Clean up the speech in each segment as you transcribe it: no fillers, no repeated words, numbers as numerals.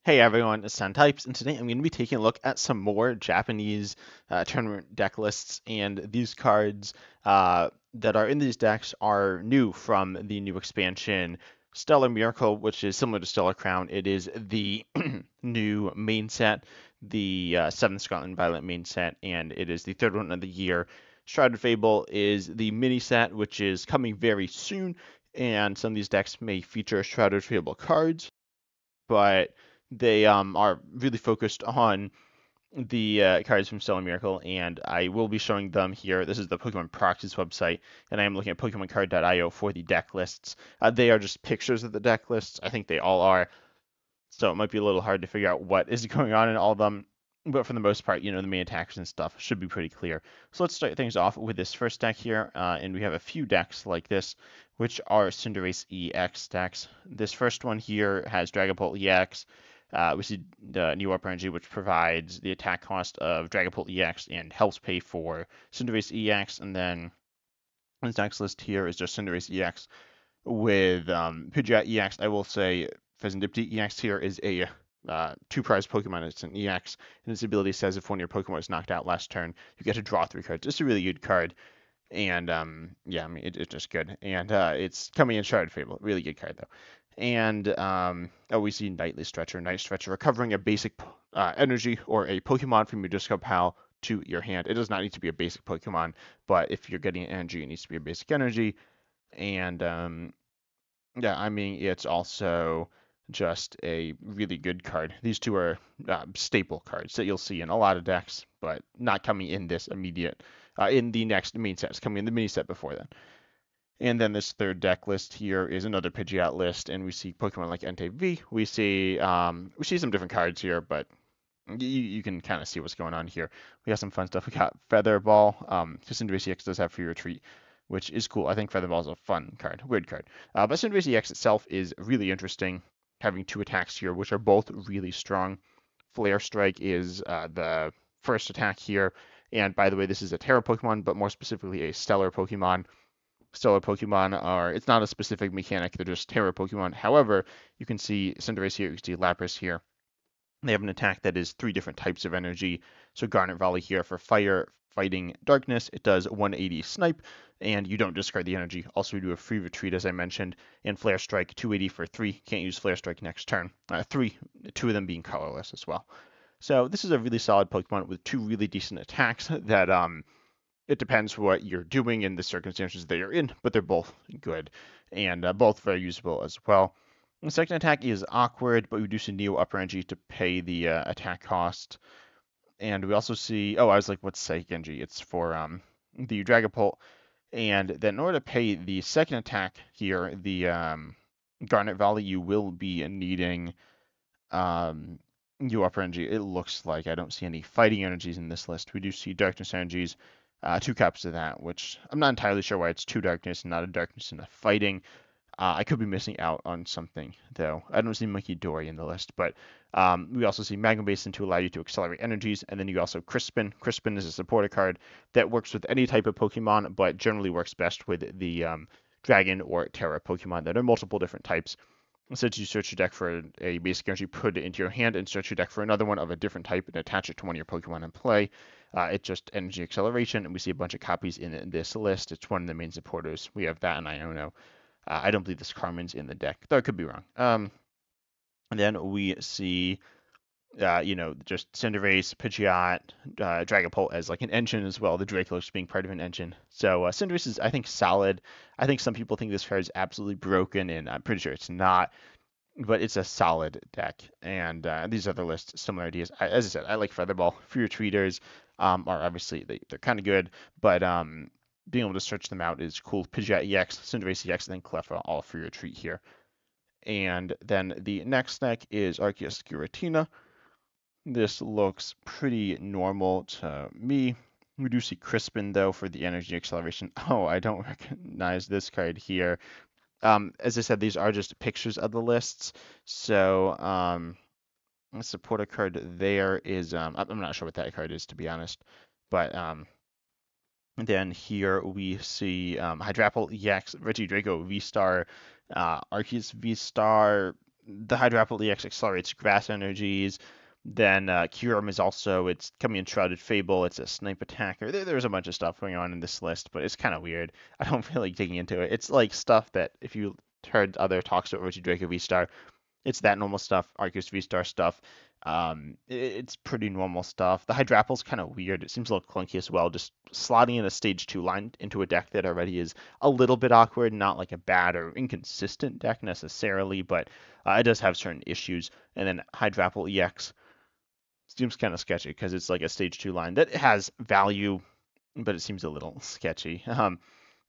Hey everyone, it's Types, and today I'm going to be taking a look at some more Japanese tournament deck lists. And these cards that are in these decks are new from the new expansion Stellar Miracle, which is similar to Stellar Crown. It is the new main set, the 7th Scotland Violet main set, and it is the third one of the year. Shrouded Fable is the mini set, which is coming very soon, and some of these decks may feature Shrouded Fable cards, but they are really focused on the cards from Stellar Miracle, and I will be showing them here. This is the Pokemon Proxies website, and I am looking at PokemonCard.io for the deck lists. They are just pictures of the deck lists. I think they all are, so it might be a little hard to figure out what is going on in all of them. But for the most part, the main attacks and stuff should be pretty clear. So let's start things off with this first deck here, and we have a few decks like this, which are Cinderace EX decks. This first one here has Dragapult EX. We see the new Upper Energy, which provides the attack cost of Dragapult EX and helps pay for Cinderace EX. And then this next list here is just Cinderace EX with Pidgeot EX. I will say Pheasantipede EX here is a two prize Pokemon. It's an EX, and its ability says if one of your Pokemon is knocked out last turn, you get to draw 3 cards. It's a really good card, and yeah, I mean it's just good. And it's coming in Shrouded Fable, really good card though. And oh, we see Nightly Stretcher, Night Stretcher, recovering a basic energy or a Pokemon from your discard pile to your hand. It does not need to be a basic Pokemon, but if you're getting an energy, it needs to be a basic energy. And yeah, I mean, it's also just a really good card. These two are staple cards that you'll see in a lot of decks, but not coming in this immediate, in the next main set. It's coming in the mini set before then. And then this third deck list here is another Pidgeot list, and we see Pokemon like Entei V. We see some different cards here, but you can kind of see what's going on here. We have some fun stuff. We got Featherball. Cinderace EX does have Free Retreat, which is cool. I think Featherball is a fun card, weird card. But Cinderace EX itself is really interesting, having 2 attacks here, which are both really strong. Flare Strike is the first attack here. And by the way, this is a Terra Pokemon, but more specifically a Stellar Pokemon. Stellar Pokemon are, it's not a specific mechanic, they're just Terra Pokemon. However, you can see Cinderace here, you can see Lapras here. They have an attack that is 3 different types of energy. So Garnet Volley here for fire, fighting, darkness. It does 180 snipe, and you don't discard the energy. Also, we do a free retreat, as I mentioned, and Flare Strike 280 for 3. Can't use Flare Strike next turn. 2 of them being colorless as well. So this is a really solid Pokemon with 2 really decent attacks that it depends what you're doing in the circumstances that you're in, but they're both good and both very usable as well. The second attack is awkward, but we do see Neo Upper Energy to pay the attack cost. And we also see, oh, I was like, what's Psychic Energy? It's for the Dragapult. And then in order to pay the second attack here, the Garnet Volley, you will be needing Neo Upper Energy. It looks like I don't see any fighting energies in this list. We do see Darkness Energies, 2 copies of that, which I'm not entirely sure why it's 2 darkness and not a darkness and a fighting. I could be missing out on something, though. I don't see Munkidori in the list, but we also see Magma Basin to allow you to accelerate energies, and then you also Crispin. Crispin is a supporter card that works with any type of Pokemon, but generally works best with the Dragon or Terra Pokemon that are multiple different types. Instead, you search your deck for a basic energy, put it into your hand, and search your deck for another one of a different type and attach it to one of your Pokemon in play. It's just energy acceleration, and we see a bunch of copies in this list. It's one of the main supporters. We have that and Iono. I don't believe this Carmen's in the deck, though I could be wrong. And then we see, just Cinderace, Pidgeot, Dragapult as like an engine as well. The Dracolich being part of an engine. So Cinderace is, I think, solid. I think some people think this card is absolutely broken, and I'm pretty sure it's not. But it's a solid deck. And these other lists, similar ideas. As I said, I like Featherball. Free Retreaters are obviously, they're kind of good, but being able to search them out is cool. Pidgeot EX, Cinderace EX, and then Cleffa, all free retreat here. And then the next deck is Arceus Giratina. This looks pretty normal to me. We do see Crispin, though, for the energy acceleration. Oh, I don't recognize this card here. As I said, these are just pictures of the lists. So, the supporter card there is, I'm not sure what that card is, to be honest. But, then here we see Hydrapple EX, Regidrago V-Star, Arceus V-Star. the Hydro Apple EX accelerates grass energies. Then Kyurem is also, it's coming in Shrouded Fable. It's a snipe attacker. There's a bunch of stuff going on in this list, but it's kind of weird. I don't feel like digging into it. It's like stuff that if you heard other talks over to Draco V-Star, it's that normal stuff, Arceus V-Star stuff. It's pretty normal stuff. The Hydrapple's kind of weird. It seems a little clunky as well. Just slotting in a stage 2 line into a deck that already is a little bit awkward, not like a bad or inconsistent deck necessarily, but it does have certain issues. And then Hydrapple EX seems kind of sketchy because it's like a stage 2 line that has value, but it seems a little sketchy.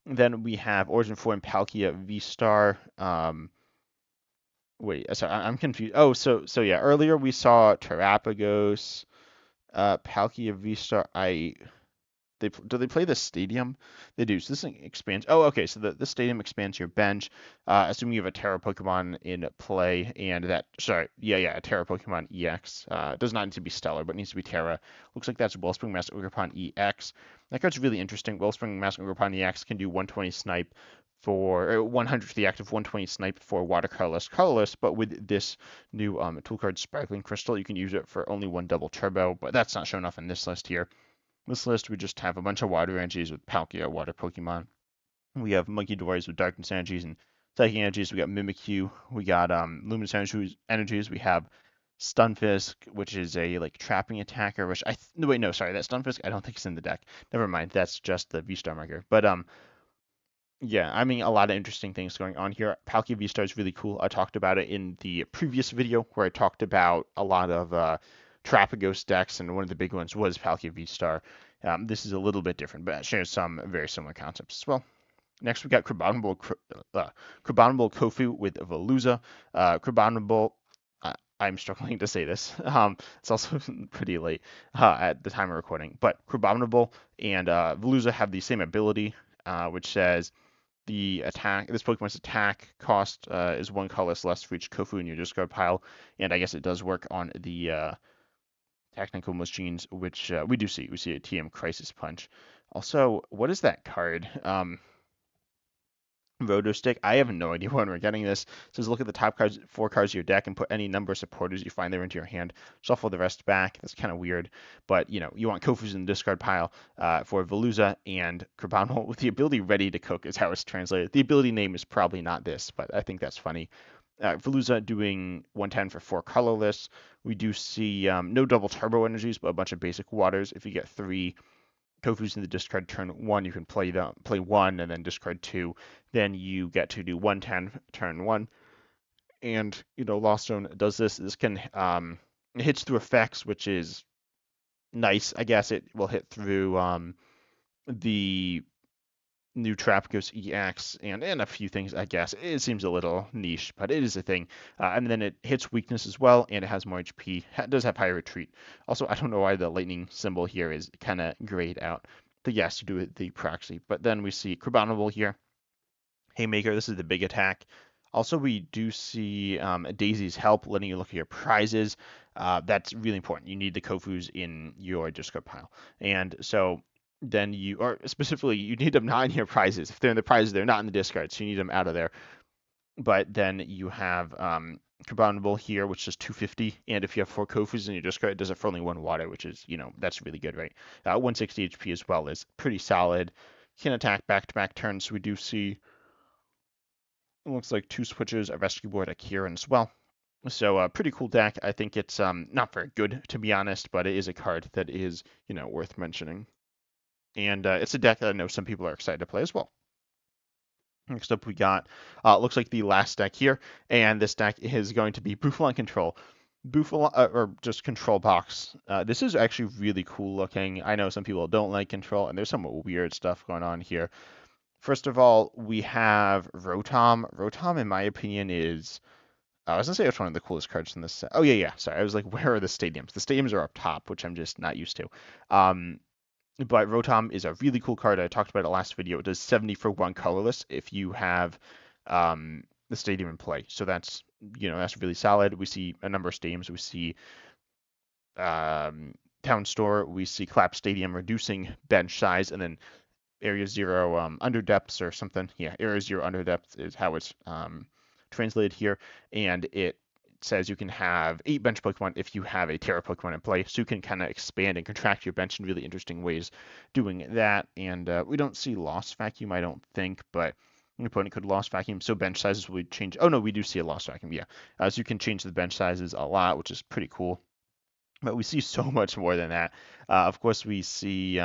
Then we have Origin 4 and Palkia V-Star. Wait, sorry, I'm confused. Oh, so yeah, earlier we saw Terapagos, Palkia V-Star. Do they play the stadium? They do. So this expands. Oh, okay. So the stadium expands your bench. Assuming you have a Terra Pokemon in play, and that. Sorry, yeah, a Terra Pokemon EX. Does not need to be Stellar, but needs to be Terra. Looks like that's Wellspring Master Ogerpon EX. That card's really interesting. Wellspring Master Ogerpon EX can do 120 snipe for 100 for the active, 120 snipe for water colorless, but with this new tool card Sparkling Crystal, you can use it for only one double turbo, but that's not shown off in this list here. This list, we just have a bunch of water energies with Palkia, water Pokemon. We have Munkidori with darkness energies and psychic energies. We got Mimikyu. We got luminous energies. We have Stunfisk, which is a like trapping attacker. Which no wait, no, sorry, that Stunfisk I don't think is in the deck. Never mind, that's just the V-Star marker. But yeah, I mean, a lot of interesting things going on here. Palkia V-Star is really cool. I talked about it in the previous video where I talked about a lot of Terapagos decks, and one of the big ones was Palkia V-Star. This is a little bit different, but it shares some very similar concepts as well. Next, we got Crabominable Kofu with Veluza. Crabominable, I'm struggling to say this. It's also pretty late at the time of recording, but Crabominable and Veluza have the same ability, which says this Pokemon's attack cost is one colorless less for each Kofu in your discard pile, and I guess it does work on the technical machines, which we do see. We see a TM Crisis Punch. Also, what is that card? Roto Stick. I have no idea when we're getting this. It says look at the top 4 cards of your deck and put any number of supporters you find there into your hand. Shuffle the rest back. That's kind of weird, but you want Kofus in the discard pile for Veluza and Crabominable with the ability Ready to Cook is how it's translated. The ability name is probably not this, but I think that's funny. Veluza doing 110 for 4 colorless. We do see no double turbo energies, but a bunch of basic waters. If you get 3 Kofus in the discard turn 1, you can play 1 and then discard 2. Then you get to do 110 turn 1. And, Lost Zone does this. This can, it hits through effects, which is nice. I guess it will hit through the new Terapagos EX and a few things, I guess. It seems a little niche, but it is a thing. And then it hits weakness as well, and it has more HP. It does have higher retreat. Also, I don't know why the lightning symbol here is kind of grayed out. But yes, to do with the proxy. But then we see Crabominable here. Haymaker, this is the big attack. Also, we do see Daisy's help, letting you look at your prizes. That's really important. You need the Kofus in your discard pile. And so then or specifically, you need them not in your prizes. If they're in the prizes, they're not in the discard, so you need them out of there. But then you have Crabominable here, which is 250, and if you have 4 Kofus in your discard, it does it for only 1 water, which is, that's really good, right? 160 HP as well is pretty solid. Can attack back-to-back turns, so we do see, it looks like 2 switches, a rescue board, a Kieran as well. So pretty cool deck. I think it's not very good, to be honest, but it is a card that is, worth mentioning. And it's a deck that I know some people are excited to play as well. Next up, we got, looks like the last deck here, and this deck is going to be Bouffalant Control. Bouffalant, or just Control Box. This is actually really cool looking. I know some people don't like Control, and there's some weird stuff going on here. First of all, we have Rotom. Rotom, in my opinion, is... I was going to say it's one of the coolest cards in this set. Oh, yeah. Sorry, I was like, where are the stadiums? The stadiums are up top, which I'm just not used to. But Rotom is a really cool card. I talked about it last video. It does 70 for 1 colorless if you have the stadium in play. So that's really solid. We see a number of stadiums. We see Town Store. We see Clap Stadium reducing bench size, and then Area 0 under depths or something. Yeah, Area 0 under depth is how it's translated here, and it says you can have 8 bench Pokemon if you have a Terra Pokemon in play, so you can kind of expand and contract your bench in really interesting ways doing that. And we don't see Lost Vacuum, I don't think, but your opponent could Lost Vacuum, so bench sizes would change. Oh no, we do see a Lost Vacuum, yeah. So you can change the bench sizes a lot, which is pretty cool. But we see so much more than that. Of course, we see.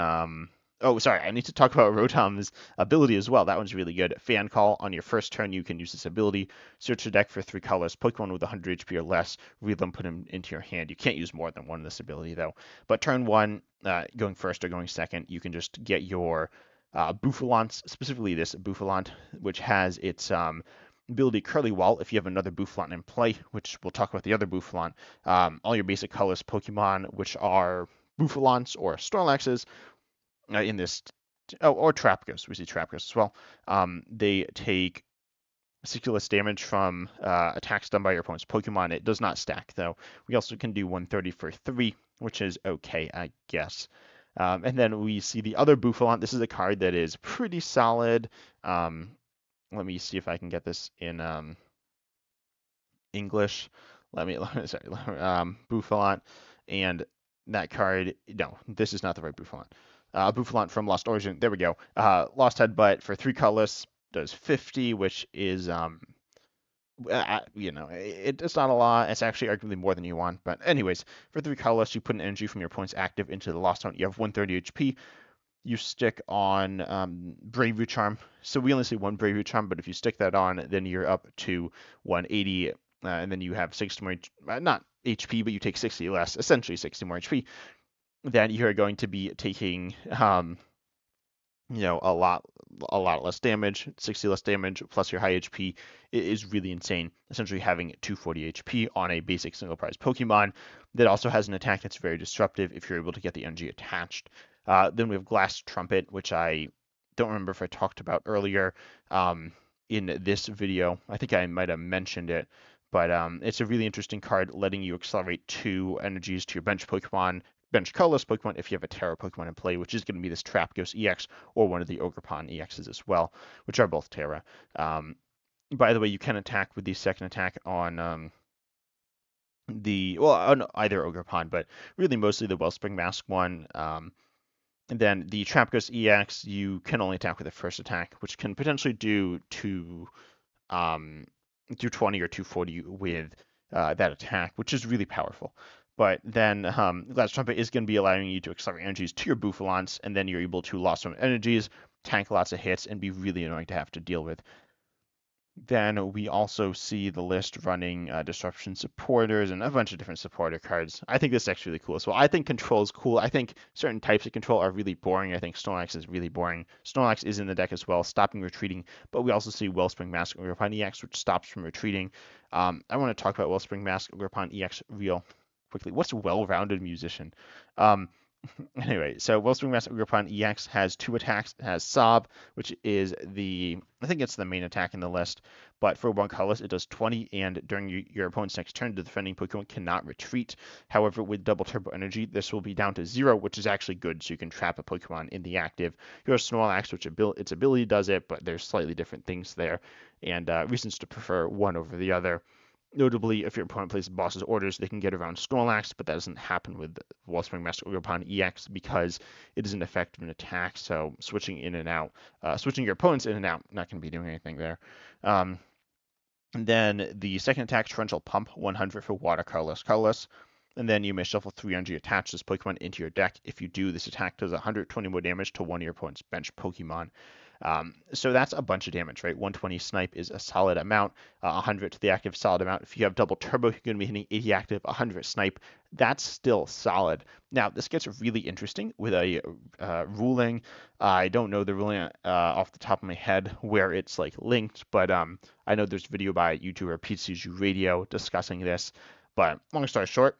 Oh, sorry, I need to talk about Rotom's ability as well. That one's really good. Fan Call. On your first turn, you can use this ability. Search your deck for 3 colors. Pokemon with 100 HP or less. Read them, put them into your hand. You can't use more than one of this ability, though. But turn 1, going first or going second, you can just get your Bouffalants, specifically this Bouffalant, which has its ability Curly Wall if you have another Bouffalant in play, which we'll talk about the other Bouffalant. All your basic colors Pokemon, which are Bouffalants or Snorlaxes, in this, or Trapgos. We see Trapgos as well. They take 60 less damage from attacks done by your opponent's Pokemon. It does not stack, though. We also can do 130 for 3, which is okay, I guess. And then we see the other Bouffalant. This is a card that is pretty solid. Let me see if I can get this in English. Sorry, Bouffalant. And that card, no, this is not the right Bouffalant. Bouffalant from Lost Origin, there we go. Lost Headbutt for 3 colorless does 50, which is, it's not a lot. It's actually arguably more than you want. But anyways, for 3 colorless, you put an energy from your opponent's active into the Lost Hunt. You have 130 HP. You stick on Bravery Charm. So we only see one Bravery Charm, but if you stick that on, then you're up to 180, and then you have 60 more, not HP, but you take 60 less, essentially 60 more HP. Then you're going to be taking, a lot less damage. 60 less damage plus your high HP is really insane. Essentially having 240 HP on a basic single prize Pokemon that also has an attack that's very disruptive if you're able to get the energy attached. Then we have Glass Trumpet, which I don't remember if I talked about earlier in this video. I think I might have mentioned it, but it's a really interesting card letting you accelerate 2 energies to your bench Pokemon, bench colorless Pokemon if you have a Terra Pokemon in play, which is going to be this Trapgos EX or one of the Ogerpon EXs as well, which are both Terra. By the way, you can attack with the second attack on either Ogerpon, but really mostly the Wellspring Mask one. And then the Trapgos EX, you can only attack with the first attack, which can potentially do 220 or 240 with that attack, which is really powerful. But then Glass Trumpet is going to be allowing you to accelerate energies to your Bouffalants, and then you're able to loss some energies, tank lots of hits, and be really annoying to have to deal with. Then we also see the list running Disruption Supporters and a bunch of different supporter cards. I think this is actually really cool as well. I think Control is cool. I think certain types of Control are really boring. I think Snorlax is really boring. Snorlax is in the deck as well, stopping retreating, but we also see Wellspring Mask Ogerpon EX, which stops from retreating. I want to talk about Wellspring Mask Ogerpon EX real quickly. What's Well-Rounded Musician? Anyway, so Wellspring Mask Ogerpon EX has 2 attacks. It has Sob, which is I think it's the main attack in the list, but for 1 colorless, it does 20, and during your opponent's next turn, the defending Pokemon cannot retreat. However, with double turbo energy, this will be down to 0, which is actually good, so you can trap a Pokemon in the active. Your Snorlax, which its ability does it, but there's slightly different things there, and reasons to prefer one over the other. Notably, if your opponent plays boss's orders, they can get around Snorlax, but that doesn't happen with Wellspring Mask Ogerpon EX because it isn't effective in attack. So switching in and out, switching your opponents in and out, not going to be doing anything there. And then the second attack, Torrential Pump, 100 for water colorless. And then you may shuffle 3 energy, attach this Pokemon into your deck. If you do, this attack does 120 more damage to one of your opponent's bench Pokemon. So that's a bunch of damage, right? 120 snipe is a solid amount, 100 to the active, solid amount. If you have double turbo, you're going to be hitting 80 active, 100 snipe. That's still solid. Now, this gets really interesting with a ruling. I don't know the ruling off the top of my head where it's like linked, but I know there's a video by YouTuber PCU Radio discussing this. But long story short,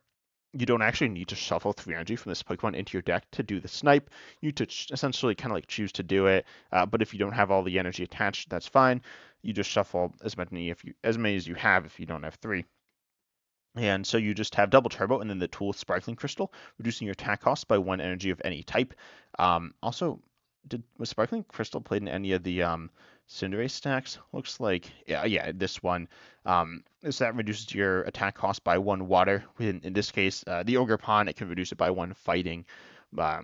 you don't actually need to shuffle 3 energy from this Pokemon into your deck to do the snipe. You to essentially kind of like choose to do it, but if you don't have all the energy attached, that's fine. You just shuffle as many as you have if you don't have 3. And so you just have double turbo and then the tool Sparkling Crystal, reducing your attack cost by 1 energy of any type. Also, was Sparkling Crystal played in any of the Cinderace stacks. Looks like, yeah, this one. Is that reduces your attack cost by 1 water. In this case, the Ogerpon, it can reduce it by 1 fighting.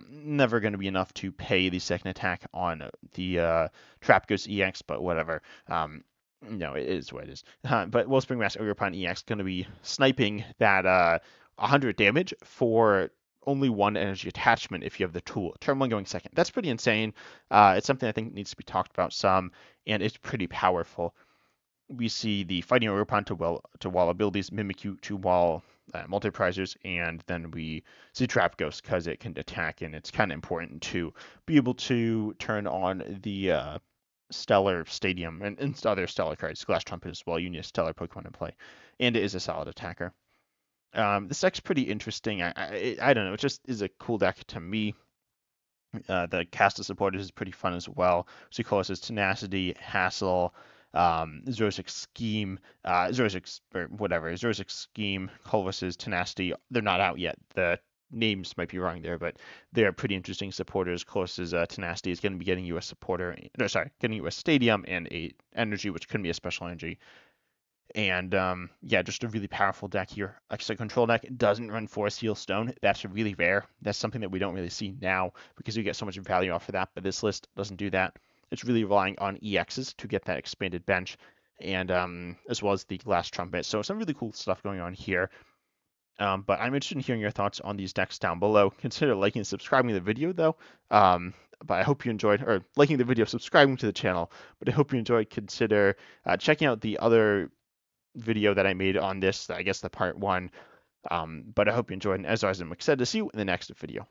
Never going to be enough to pay the second attack on the Trapghost EX, but whatever. No, it is what it is. But Wellspring Mask Ogerpon EX going to be sniping that 100 damage for only 1 energy attachment if you have the tool. Turn 1 going second. That's pretty insane. It's something I think needs to be talked about some, and it's pretty powerful. We see the Fighting Ogerpon to wall abilities, Mimikyu to wall multiprizers, and then we see Trap Ghost because it can attack, and it's kind of important to be able to turn on the Stellar Stadium and other Stellar cards, Glass Trumpet as well. You need a Stellar Pokemon in play, and it is a solid attacker. This deck's pretty interesting. I don't know. It just is a cool deck to me. The cast of supporters is pretty fun as well. Succolus's Tenacity, Hassel, Xerosic Scheme, Xerosic or whatever, Xerosic Scheme, Colvis's Tenacity. They're not out yet. The names might be wrong there, but they're pretty interesting supporters. Colvis's Tenacity is going to be getting you a supporter, no, sorry, getting you a Stadium and a energy, which could be a special energy. And yeah, just a really powerful deck here. Extra control deck doesn't run Force Heal Stone. That's really rare. That's something that we don't really see now because you get so much value off of that. But this list doesn't do that. It's really relying on EXs to get that expanded bench, and as well as the Glass Trumpet. So some really cool stuff going on here. But I'm interested in hearing your thoughts on these decks down below. Consider liking and subscribing to the video though. But I hope you enjoyed, or liking the video, subscribing to the channel. But I hope you enjoyed. Consider checking out the other video that I made on this, I guess the part 1. But I hope you enjoyed, and as always, I'm excited to see you in the next video.